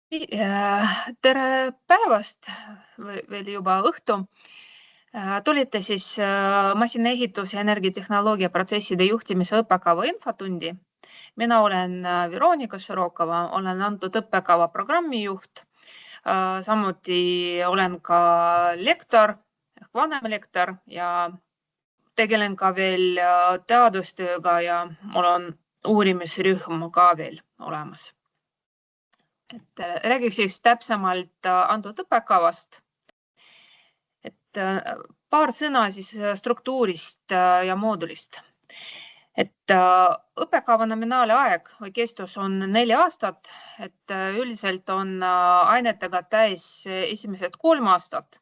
Tere päevast või veel juba õhtu. Tulite siis masinaehitus- ja energiatehnoloogia protsesside juhtimise õppekava infotundi. Mina olen Veronika Širokova, olen antud õppekava programmijuht. Samuti olen ka lektor, vanemlektor ja tegelen ka veel teadustööga ja mul on uurimisrühm ka veel olemas. Räägiks siis täpsemalt antud õppekavast. Paar sõna siis struktuurist ja moodulist. Õppekava nominaali aeg või kestus on 4 aastat. Üldiselt on ainetega täis esimesed 3 aastat.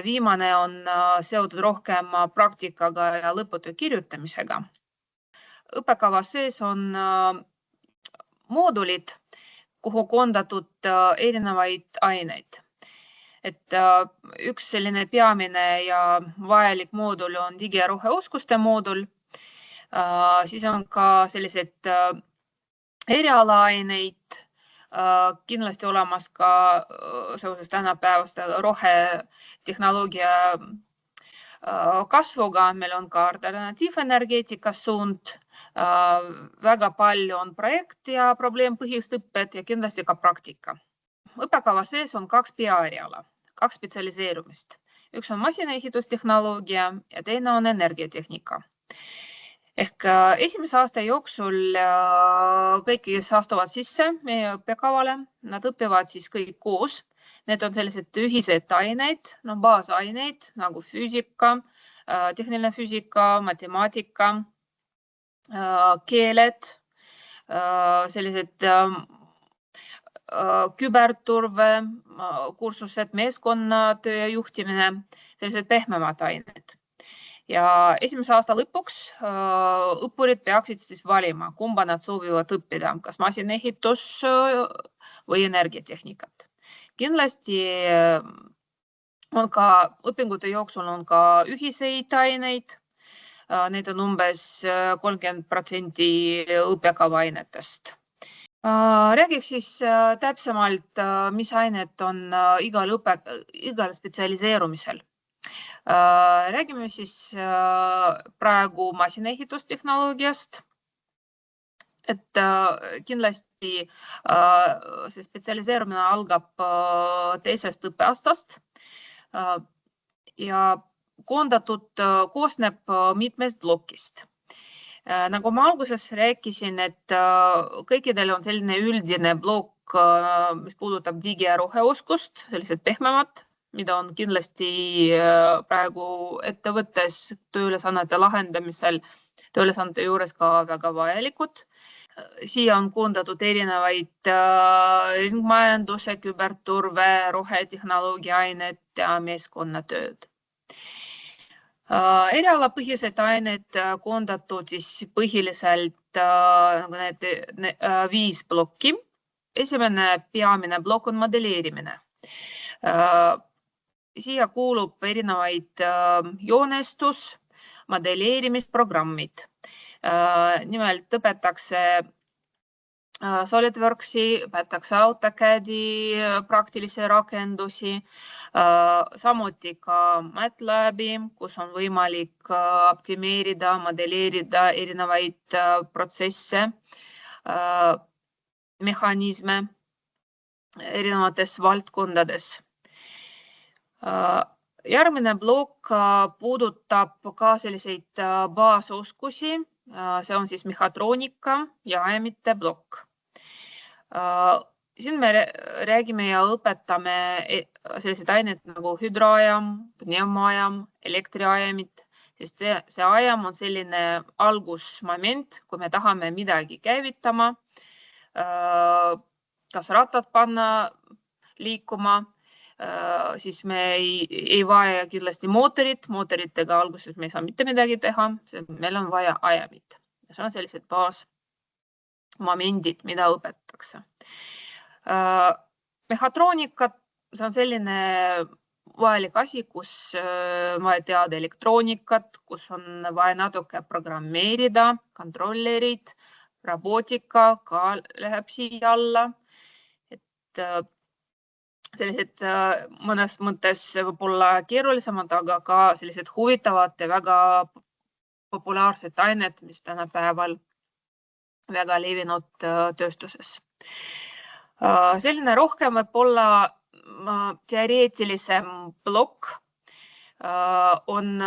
Viimane on seotud rohkem praktikaga ja lõputöö kirjutamisega. Õppekava sees on moodulid, kuhu koondatud erinevaid aineid. Üks selline peamine ja vajalik moodul on digi- ja roheoskuste moodul. Siis on ka sellised erialaaineid, kindlasti olemas ka seoses tänapäevaste rohetehnoloogia kasvuga. Meil on ka alternatiivenergeetika suund. Väga palju on projekt ja probleempõhist õpped ja kindlasti ka praktika. Õppekava sees on 2 peaeriala, 2 spetsialiseerumist. Üks on masinaehitustehnoloogia ja teine on energiatehnika. Ehk esimese aasta jooksul kõik, kes astuvad sisse meie õppekavale, nad õpivad siis kõik koos. Need on sellised ühised aineid, baasaineid nagu füüsika, tehniline füüsika, matemaatika, keeled, sellised küberturve, kursused, meeskonnatöö ja juhtimine, sellised pehmemad ained. Ja esimese aasta lõpuks õppurid peaksid siis valima, kumba nad soovivad õppida, kas masinaehitus või energiatehnikat. Kindlasti on ka õpingute jooksul on ka ühiseid aineid. Need on umbes 30% õppekava ainetest. Räägiks siis täpsemalt, mis ained on igal spetsialiseerumisel. Räägime siis praegu masinaehitustehnoloogiast. Kindlasti see spetsialiseerumine algab 2. õppeaastast ja koosneb mitmest blokist. Nagu ma alguses rääkisin, kõikidel on selline üldine blokk, mis puudutab digi- ja roheoskust, sellised pehmemad, mida on kindlasti praegu ettevõttes tööülesannete lahendamisel, tööülesannete juures ka väga vajalikud. Siia on koondatud erinevaid ringmajanduse, küberturve, rohetehnoloogia ained ja meeskonnatööd. Erialapõhised ained koondatud siis põhiliselt 5 blokki. Esimene peamine blokk on modelleerimine. Siia kuulub erinevaid joonestus, modelleerimisprogrammid. Nimelt õpetakse SolidWorksi, õpetakse AutoCAD-i praktilisi rakendusi, samuti ka MATLAB-i, kus on võimalik optimeerida, modelleerida erinevaid protsesse, mehhanisme erinevates valdkondades. Järgmine blokk puudutab ka selliseid baasoskusi. See on siis mehhatroonika ja ajamite blokk. Siin me räägime ja õpetame sellised ained nagu hüdroajam, pneumoajam, elektriajamid, sest see ajam on selline algusmoment, kui me tahame midagi käivitama, kas rattad panna liikuma, siis me ei vaja kindlasti mootorit. Mootoritega alguses me ei saa mitte midagi teha, meil on vaja ajamit. See on sellised baasmomendid, mida õpetatakse. Mehhatroonikat, see on selline vajalik asi, kus vaja teada elektroonikat, kus on vaja natuke programmeerida, kontrollerid, robootika ka läheb siia alla. sellised mõnes mõttes võib-olla keerulisemad, aga ka sellised huvitavad ja väga populaarsed ained, mis tänapäeval väga levinud tööstuses. Selline rohkem võib-olla teoreetilisem plokk on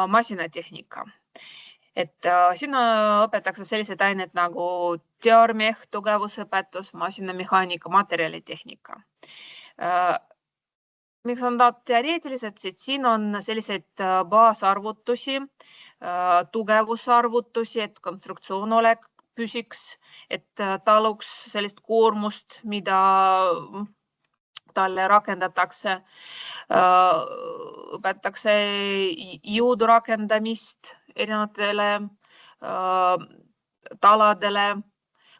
masinatehnika. Et siin õpetatakse sellised ained nagu teormeh, tugevusõpetus, masinamehaanika, materjalitehnika. Miks on ta teoreetilised, siis siin on selliseid baasarvutusi, tugevusarvutusi, et konstruktsioon püsiks, et taluks sellist koormust, mida talle rakendatakse. Õpetatakse jõudu rakendamist erinevatele taladele,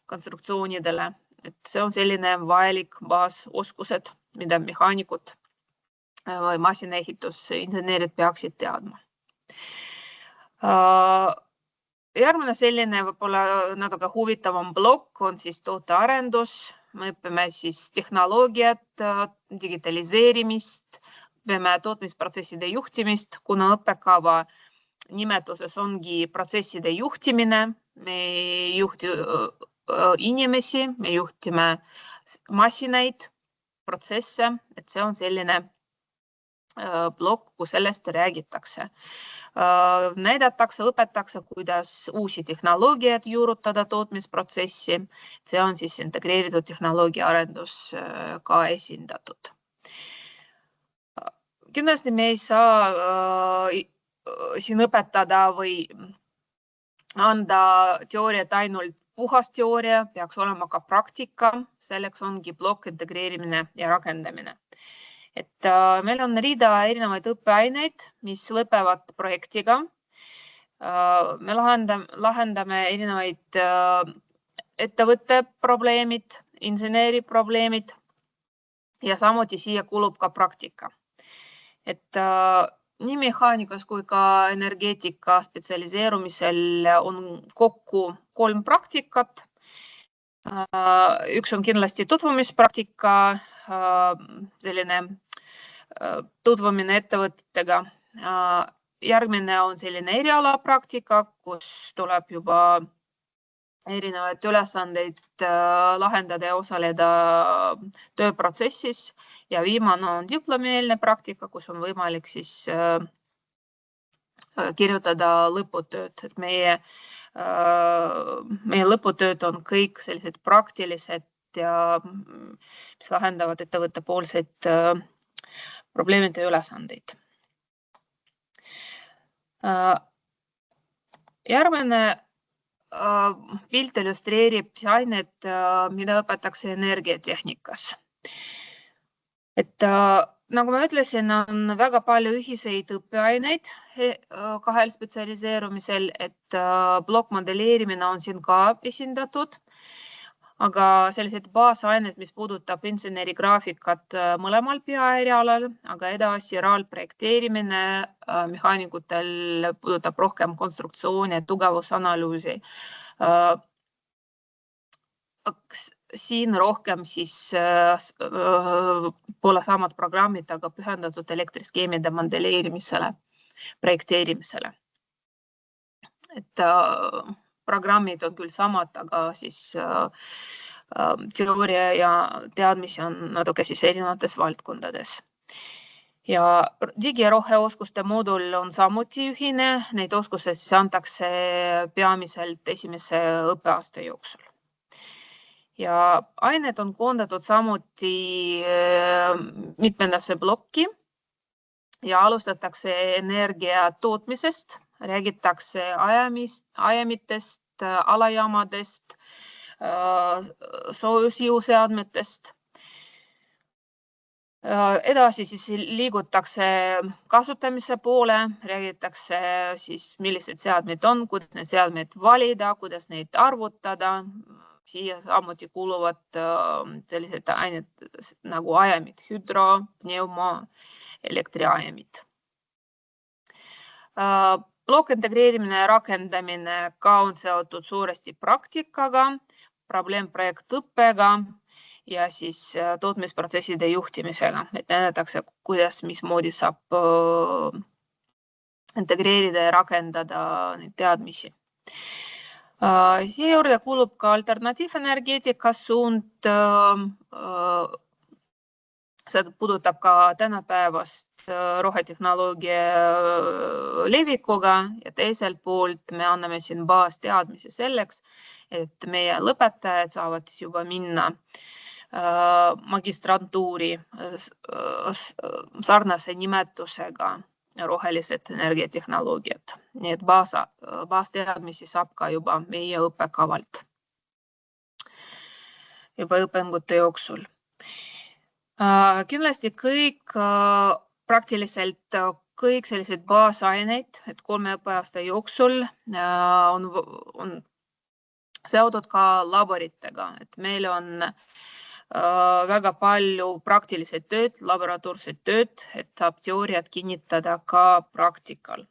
konstruktsioonidele. Et see on selline vajalik baasoskused, mida mehaanikud või masinaehitusinseneerid peaksid teadma. Järgmine selline võib-olla natuke huvitavam plokk on siis tootearendus. Me õpime siis tehnoloogiat, digitaliseerimist, õpime tootmisprotsesside juhtimist, kuna õppekava nimetuses ongi protsesside juhtimine. Me ei juhti inimesi, me juhtime masinaid, protsesse, et see on selline plokk, kus sellest räägitakse. Näidatakse, õpetatakse, kuidas uusi tehnoloogiaid juurutada tootmisprotsessi. See on siis integreeritud tehnoloogia arendus ka esindatud. Kindlasti me ei saa siin õpetada või anda teooriat ainult puhas teooria, peaks olema ka praktika. Selleks ongi plokk integreerimine ja rakendamine. Et meil on rida erinevaid õppeaineid, mis lõpevad projektiga. Me lahendame erinevaid ettevõtte probleemid, inseneeri probleemid ja samuti siia kulub ka praktika. Et nii mehaanikas kui ka energeetika spetsialiseerumisel on kokku 3 praktikat. Üks on kindlasti tutvumispraktika, selline tutvumine ettevõtetega. Järgmine on selline erialapraktika, kus tuleb juba erinevaid ülesandeid lahendada ja osaleda tööprotsessis. Ja viimane on diplomieelne praktika, kus on võimalik siis kirjutada lõputööd. Et meie lõputööd on kõik sellised praktilised ja mis lahendavad ettevõtte poolseid probleemide ja ülesandeid. Järgmine pilt illustreerib ainet, mida õpetatakse energiatehnikas. Et nagu ma ütlesin, on väga palju ühiseid õppeaineid kahel spetsialiseerumisel, et plokkmodelleerimine on siin ka esindatud, aga sellised baasained, mis puudutab insenerigraafikat mõlemal peaerialal, aga edasi raalprojekteerimine mehaanikutel puudutab rohkem konstruktsiooni ja tugevusanalüüsi. Siin rohkem siis pole samad programmid, aga pühendatud elektriskeemide modelleerimisele, projekteerimisele. Et programmid on küll samad, aga siis teooria ja teadmisi on natuke siis erinevates valdkondades. Ja digi- ja roheoskuste moodul on samuti ühine. Neid oskuseid siis antakse peamiselt esimese õppeaasta jooksul. Ja ained on koondatud samuti mitmendasse plokki ja alustatakse energia tootmisest, räägitakse ajamitest, alajaamadest, soojusjõuseadmetest. Edasi siis liigutakse kasutamise poole, räägitakse siis, millised seadmed on, kuidas need seadmed valida, kuidas neid arvutada. Siia samuti kuuluvad sellised ained nagu ajamid, hüdro, pneuma, elektriajamid. Plokk integreerimine ja rakendamine ka on seotud suuresti praktikaga, probleemprojektõppega ja siis tootmisprotsesside juhtimisega, et näidatakse, kuidas, mismoodi saab integreerida ja rakendada neid teadmisi. Siia juurde kuulub ka alternatiivenergeetika suund. See puudutab ka tänapäevast rohetehnoloogia levikuga ja teiselt poolt me anname siin baasteadmisi selleks, et meie lõpetajad saavad juba minna magistrantuuri sarnase nimetusega rohelised energiatehnoloogiad. Nii et baasteadmisi saab ka juba meie õppekavalt juba õpingute jooksul. Kindlasti praktiliselt kõik sellised baasaineid, et 3 õppeaasta jooksul on seotud ka laboritega, et meil on väga palju praktilist tööd, laboratoorset tööd, et saab teooriat kinnitada ka praktikal,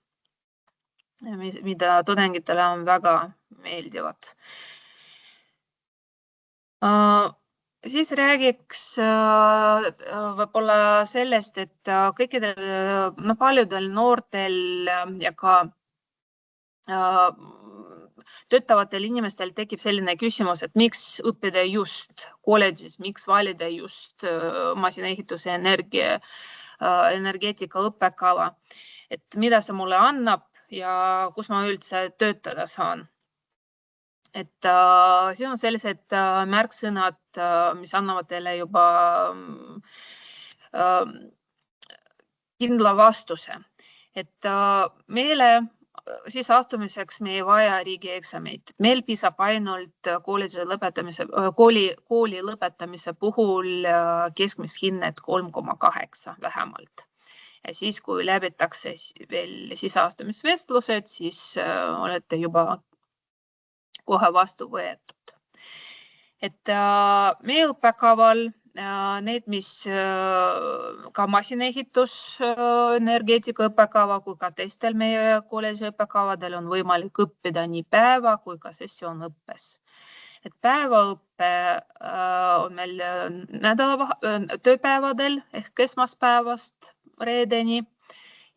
mida tudengitele on väga meeldivad. Siis räägiks võib-olla sellest, et paljudel noortel ja ka töötavatel inimestel tekib selline küsimus, et miks õppida just kolledžis, miks valida just masinaehituse energeetika õppekava, et mida see mulle annab ja kus ma üldse töötada saan. Et siin on sellised märksõnad, mis annavad teile juba kindla vastuse, et meile sisseastumiseks me ei vaja riigieksamit. Meil piisab ainult kooli lõpetamise puhul keskmist hinnet 3,8 vähemalt. Ja siis, kui läbitakse veel sisseastumisvestlused, siis olete juba kohe vastu võetud. Et meie õppekaval need, mis ka masinaehitus energeetika õppekava kui ka teistel meie kolledži õppekavadel on võimalik õppida nii päeva kui ka sessioonõppes. Et päevaõppe on meil tööpäevadel ehk esmaspäevast reedeni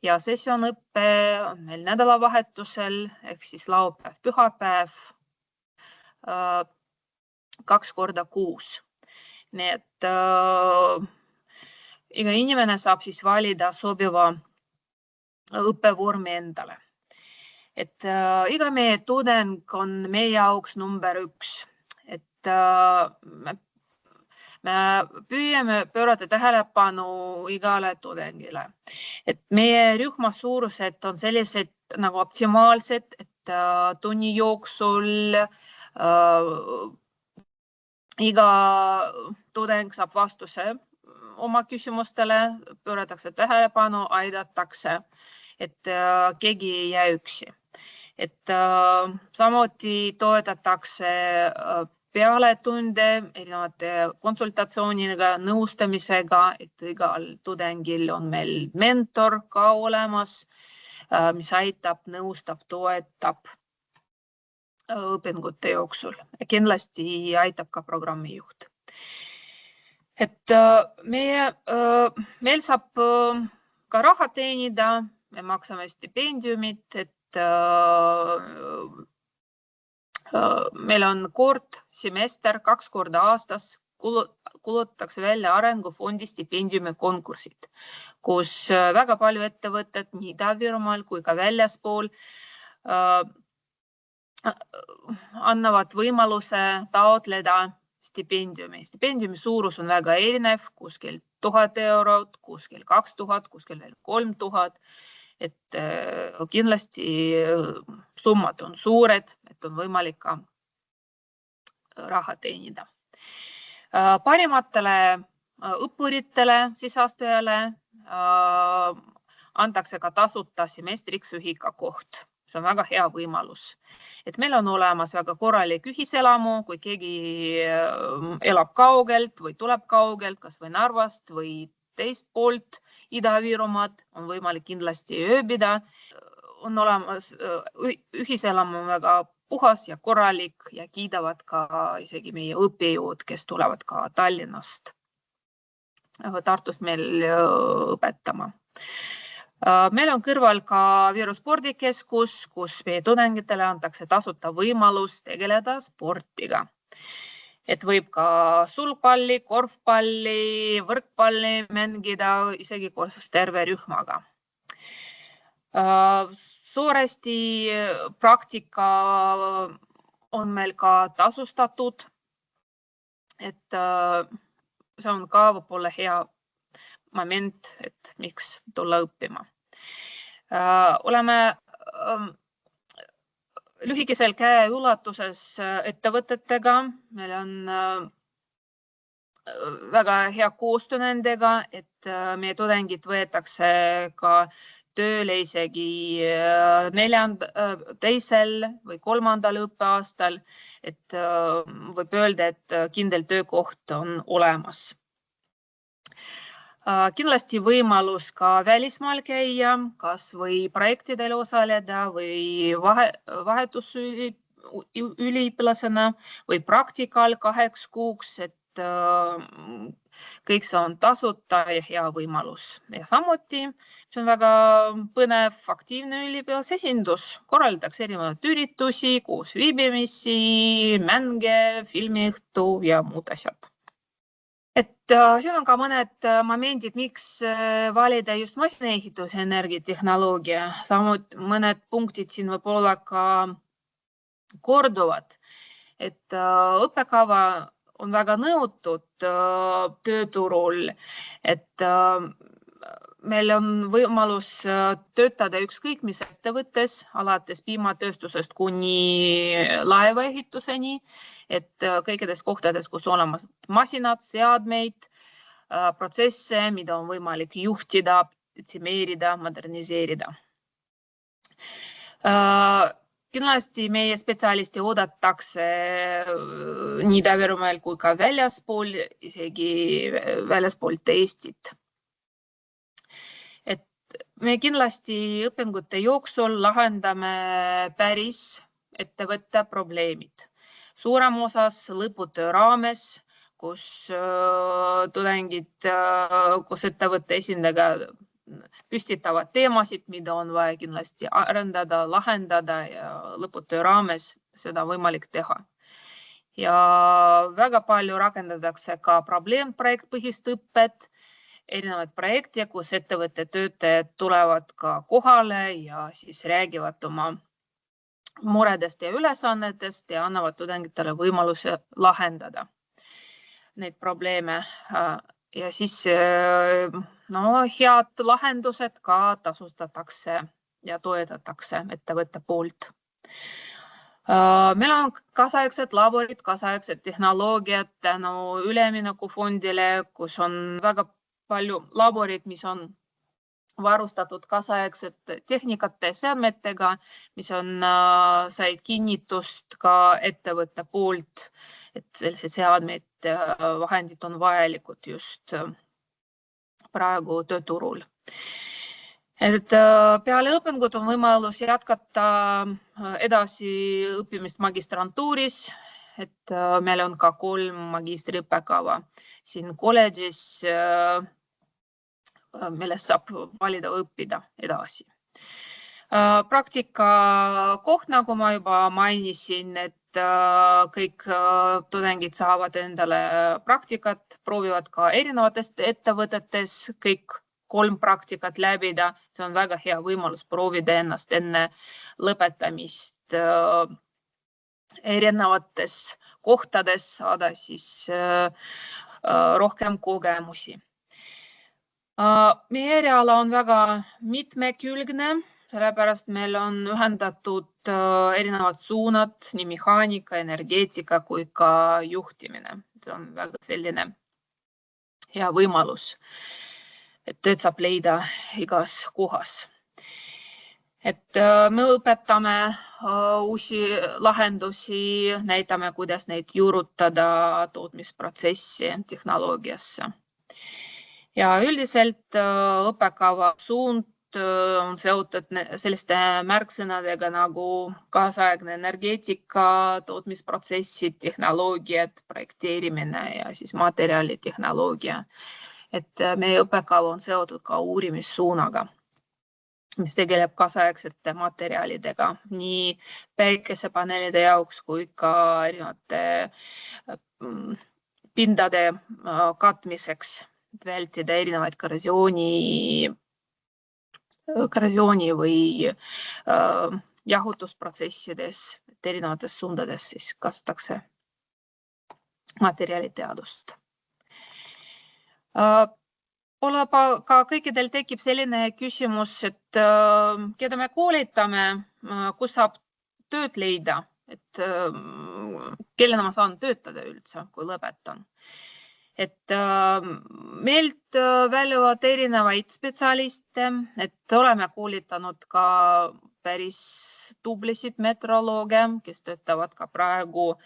ja sessioonõppe on meil nädalavahetusel ehk siis laupäev, pühapäev 2 korda kuus. Nii et iga inimene saab siis valida sobiva õppevormi endale. Et iga meie tudeng on meie jaoks number 1. Et me püüame pöörata tähelepanu igale tudengile. Et meie rühma suurused on sellised nagu optimaalsed, et tunni jooksul iga tudeng saab vastuse oma küsimustele, pööratakse tähelepanu, aidatakse, et keegi ei jää üksi. Et samuti toetatakse peale tunde erinevate konsultatsiooniga, nõustamisega, et igal tudengil on meil mentor ka olemas, mis aitab, nõustab, toetab õpingute jooksul. Kindlasti aitab ka programmijuht. Et meil saab ka raha teenida, me maksame stipendiumit, et meil on kord semester 2 korda aastas kulutatakse välja arengufondi stipendiumi konkursid, kus väga palju ettevõtted nii Ida-Virumaal kui ka väljaspool annavad võimaluse taotleda stipendiumi. Stipendiumi suurus on väga erinev, kuskil 1000 eurot, kuskil 2000, kuskil veel 3000. Et kindlasti summad on suured, et on võimalik ka raha teenida. Parimatele õppuritele, sisseastujale antakse ka tasuta semestriks ühika koht. See on väga hea võimalus. Et meil on olemas väga korralik ühiselamu, kui keegi elab kaugelt või tuleb kaugelt, kas või Narvast või teist poolt Ida-Virumaad, on võimalik kindlasti ööbida. On olemas ühiselamu väga puhas ja korralik ja kiidavad ka isegi meie õppejõud, kes tulevad ka Tallinnast, Tartust meil õpetama. Meil on kõrval ka Viru spordikeskus, kus meie tudengitele antakse tasuta võimalus tegeleda sportiga. Et võib ka sulgpalli, korvpalli, võrkpalli mängida isegi koos terve rühmaga. Suuresti praktika on meil ka tasustatud, et see on ka võib-olla hea moment, et miks tulla õppima. Oleme lühikesel käeulatuses ettevõtetega, meil on väga hea koostöö nendega, et meie tudengid võetakse ka tööle isegi 4., 2. või 3. õppeaastal, et võib öelda, et kindel töökoht on olemas. Kindlasti võimalus ka välismaal käia, kas või projektidel osaleda või vahetusüliõpilasena või praktikal 2 kuuks, et kõik see on tasuta ja hea võimalus. Ja samuti see on väga põnev, aktiivne üliõpilasesindus, korraldatakse erinevaid üritusi, koos viibimisi, mänge, filmiõhtu ja muud asjad. Et siin on ka mõned momendid, miks valida just masinaehituse energiatehnoloogia. Samuti mõned punktid siin võib olla ka korduvad. Et õppekava on väga nõutud tööturul, et meil on võimalus töötada ükskõik mis ettevõttes, alates piimatööstusest kuni laevaehituseni, et kõikides kohtades, kus on olemas masinad, seadmeid, protsesse, mida on võimalik juhtida, optimeerida, moderniseerida. Kindlasti meie spetsialisti oodatakse nii Ida-Virumaal kui ka väljaspool, isegi väljaspool Eestit. Et me kindlasti õpingute jooksul lahendame päris ettevõtte probleemid. Suurem osas lõputöö raames, kus tudengid koos ettevõtte esindajaga püstitavad teemasid, mida on vaja kindlasti arendada, lahendada ja lõputöö raames seda võimalik teha. Ja väga palju rakendatakse ka probleemprojektpõhist õpet, erinevaid projekte, kus ettevõtte töötajad tulevad ka kohale ja siis räägivad oma muredest ja ülesannetest ja annavad tudengitele võimaluse lahendada neid probleeme. Ja siis head lahendused ka tasustatakse ja toetatakse ettevõtte poolt. Meil on kaasaegsed laborid, kaasaegsed tehnoloogiad tänu üleminekufondile, kus on väga palju laborid, mis on varustatud kaasaegsete tehnikate seadmetega, mis said kinnitust ka ettevõtte poolt, et sellised seadmed, vahendid on vajalikud just praegu tööturul. Et peale õpingut on võimalus jätkata edasi õppimist magistrantuuris, et meil on ka 3 magistriõppekava siin kolledžis, millest saab valida õppida edasi. Praktika koht, nagu ma juba mainisin, et kõik tudengid saavad endale praktikat, proovivad ka erinevatest ettevõtetes kõik 3 praktikat läbida. See on väga hea võimalus proovida ennast enne lõpetamist erinevates kohtades, saada siis rohkem kogemusi. Meie eriala on väga mitmekülgne, sellepärast meil on ühendatud erinevad suunad, nii mehaanika, energeetika kui ka juhtimine. See on väga selline hea võimalus, et tööd saab leida igas kohas. Et me õpetame uusi lahendusi, näitame, kuidas neid juurutada tootmisprotsessi tehnoloogiasse. Ja üldiselt õppekava suund on seotud selliste märksõnadega nagu kaasaegne energeetika, tootmisprotsessid, tehnoloogiad, projekteerimine ja siis materjalitehnoloogia. Et meie õppekava on seotud ka uurimissuunaga, mis tegeleb kaasaegsete materjalidega nii päikesepaneelide jaoks kui ka erinevate pindade katmiseks, et vältida erinevaid korrosiooni või jahutusprotsessides, et erinevates suundades siis kasutatakse materjaliteadust. Võib-olla ka kõikidel tekib selline küsimus, et keda me koolitame, kus saab tööd leida, et kellena ma saan töötada üldse, kui lõpetan. Et meilt väljuvad erinevaid spetsialiste, et oleme koolitanud ka päris tublisid metrolooge, kes töötavad ka praegu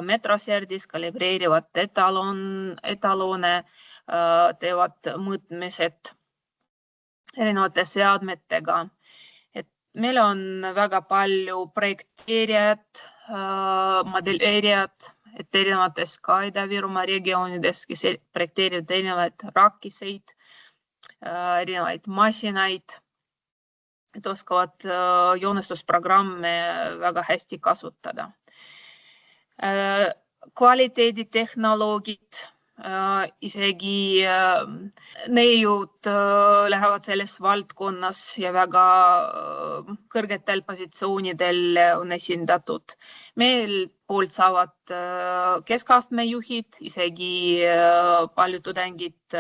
metroserdis, kalibreerivad etalone, teevad mõõtmised erinevate seadmetega. Et meil on väga palju projekteerijad, modelleerijad, et erinevates ka Ida-Virumaa regioonides, kes projekteerivad erinevaid rakiseid, erinevaid masinaid, et oskavad joonestusprogramme väga hästi kasutada. Kvaliteeditehnoloogid, isegi neiud lähevad selles valdkonnas ja väga kõrgetel positsioonidel on esindatud. Meil poolt saavad keskastme juhid, isegi paljud tudengid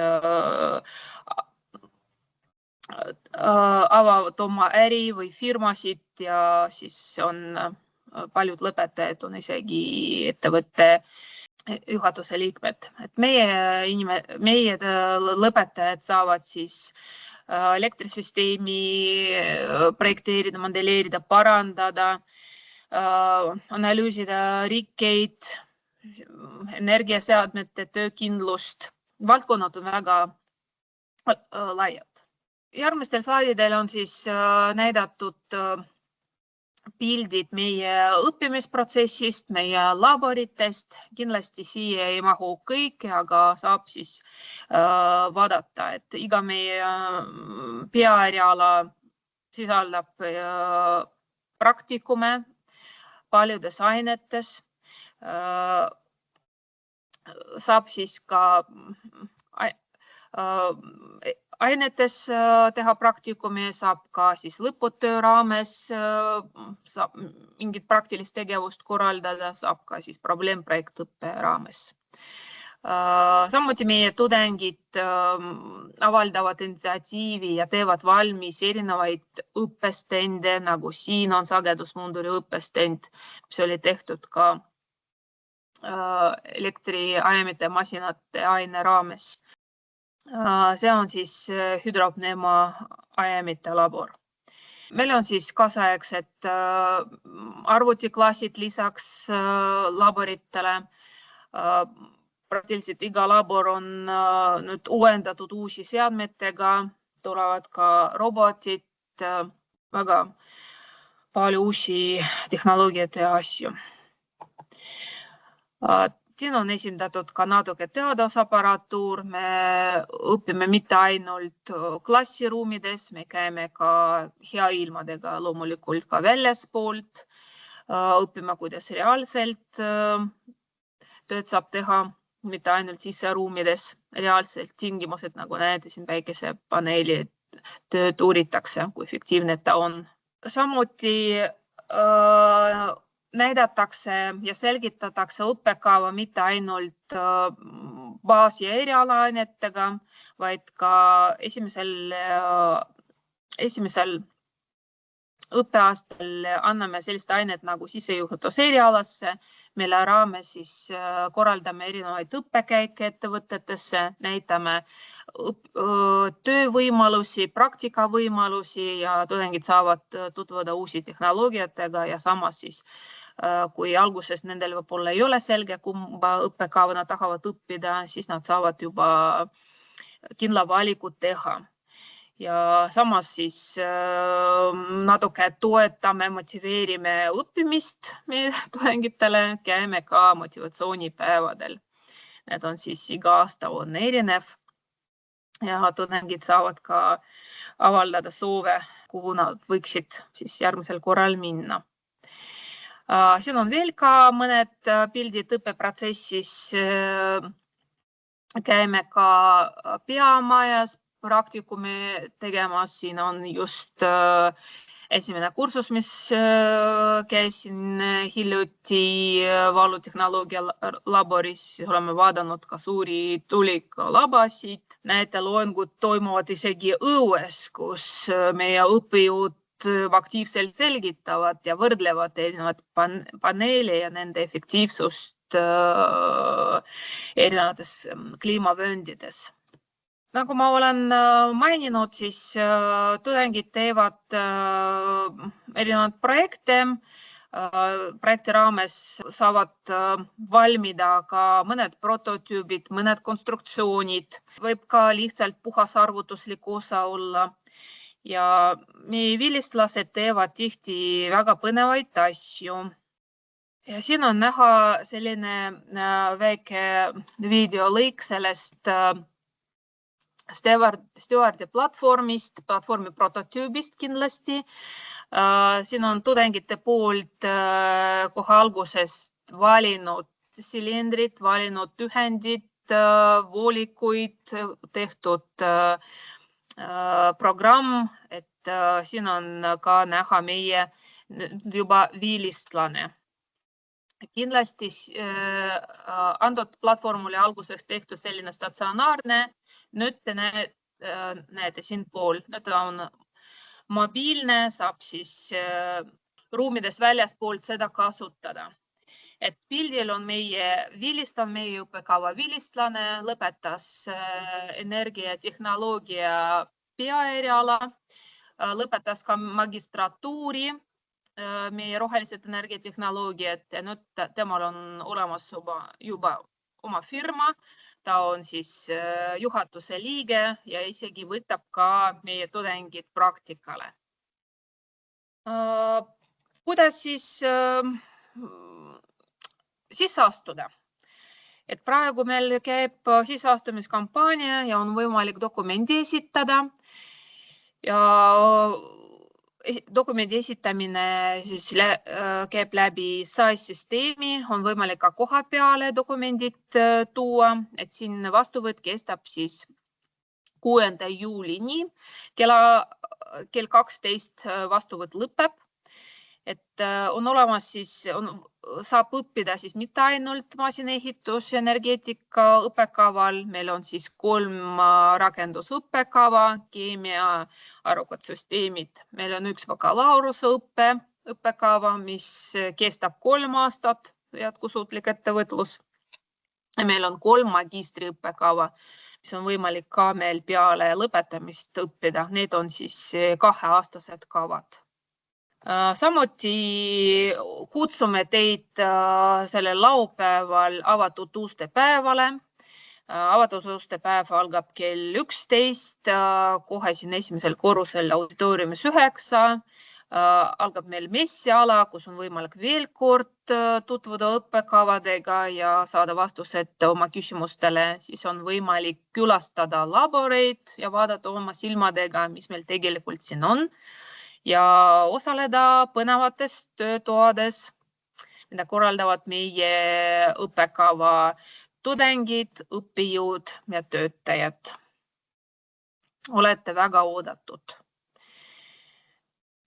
avavad oma äri või firmasid ja siis on paljud lõpetajad on isegi ettevõtte juhatuse liikmed. Et meie lõpetajad saavad siis elektrisüsteemi projekteerida, modelleerida, parandada, analüüsida rikkeid, energiaseadmete töökindlust. Valdkonnad on väga laiad. Järgmistel slaididel on siis näidatud pildid meie õppimisprotsessist, meie laboritest. Kindlasti siia ei mahu kõik, aga saab siis vaadata, et iga meie peaeriala sisaldab praktikume paljudes ainetes. Saab siis ka ainetes teha praktikumi, saab ka siis lõputöö raames saab mingit praktilist tegevust korraldada, saab ka siis probleemprojektõppe raames. Samuti meie tudengid avaldavad initsiatiivi ja teevad valmis erinevaid õppestende, nagu siin on sagedusmunduri õppestend, mis oli tehtud ka elektriajamite masinate aine raames. See on siis hüdropneuma ajamite labor. Meil on siis kaasaegsed arvutiklassid lisaks laboritele. Praktiliselt iga labor on nüüd uuendatud uusi seadmetega, tulevad ka robotid, väga palju uusi tehnoloogiaid ja asju. Siin on esindatud ka natuke teadusaparaatuur. Me õpime mitte ainult klassiruumides, me käime ka hea ilmadega loomulikult ka väljaspoolt. Õpime, kuidas reaalselt tööd saab teha, mitte ainult siseruumides. Reaalselt tingimused, nagu näete, siin päikesepaneeli tööd uuritakse, kui efektiivne ta on. Samuti näidatakse ja selgitatakse õppekava mitte ainult baas- ja erialaainetega, vaid ka esimesel õppeaastal anname sellist ainet nagu sissejuhatus erialasse, mille raames siis korraldame erinevaid õppekäike ettevõtetesse, näitame töövõimalusi, praktikavõimalusi ja tudengid saavad tutvuda uusi tehnoloogiatega ja samas siis kui alguses nendel võib-olla ei ole selge, kumba õppekava nad tahavad õppida, siis nad saavad juba kindla valiku teha. Ja samas siis natuke toetame, motiveerime õppimist meie tudengitele, käime ka motivatsioonipäevadel. Need on siis iga aasta on erinev ja tudengid saavad ka avaldada soove, kuhu nad võiksid siis järgmisel korral minna. Siin on veel ka mõned pildid õppeprotsessis. Käime ka peamajas praktikumi tegemas. Siin on just esimene kursus, mis käisin hiljuti valutehnoloogia laboris. Oleme vaadanud ka suuri tuulikalabasid. Näete, loengud toimuvad isegi õues, kus meie õppijõud aktiivselt selgitavad ja võrdlevad erinevad paneele ja nende efektiivsust erinevates kliimavööndides. Nagu ma olen maininud, siis tudengid teevad erinevad projekte. Projekti raames saavad valmida ka mõned prototüübid, mõned konstruktsioonid. Võib ka lihtsalt puhas arvutuslik osa olla. Ja meie vilistlased teevad tihti väga põnevaid asju. Ja siin on näha selline väike videolõik sellest Stewardi platvormist, platvormi prototüübist kindlasti. Siin on tudengite poolt kohe algusest valinud silindrid, valinud ühendid, voolikuid, tehtud programm, et siin on ka näha meie juba vilistlane. Kindlasti antud platvorm oli alguseks tehtud selline statsionaarne. Nüüd te näete siin pool. Nüüd on mobiilne, saab siis ruumides väljaspoolt seda kasutada. Et pildil on meie vilistlane, meie õppekava vilistlane, lõpetas energiatehnoloogia peaeriala, lõpetas ka magistratuuri meie rohelised energiatehnoloogiad ja nüüd temal on olemas juba oma firma. Ta on siis juhatuse liige ja isegi võtab ka meie tudengid praktikale. Kuidas siis astuda? Et praegu meil käib sisseastumiskampaania ja on võimalik dokumendi esitada. Ja dokumendi esitamine siis käib läbi SAIS-süsteemi, on võimalik ka koha peale dokumendid tuua, et siin vastuvõtt kestab siis 6. juulini, kell 12 vastuvõtt lõpeb. Et on olemas siis, saab õppida siis mitte ainult masinaehitus ja energeetika õppekaval. Meil on siis 3 rakendusõppekava, keemia, arukad süsteemid. Meil on 1 bakalaureuse õppekava, mis kestab 3 aastat, jätkusuutlik ettevõtlus. Meil on 3 magistriõppekava, mis on võimalik ka meil peale lõpetamist õppida. Need on siis 2-aastased kavad. Samuti kutsume teid sellel laupäeval avatud uste päevale. Avatud uste päev algab kell 11, kohe siin esimesel korrusel auditooriumis 9. Algab meil messiala, kus on võimalik veel kord tutvuda õppekavadega ja saada vastused oma küsimustele. Siis on võimalik külastada laboreid ja vaadata oma silmadega, mis meil tegelikult siin on. Ja osaleda põnevates töötoades, mida korraldavad meie õppekava tudengid, õppijõud ja töötajad. Olete väga oodatud.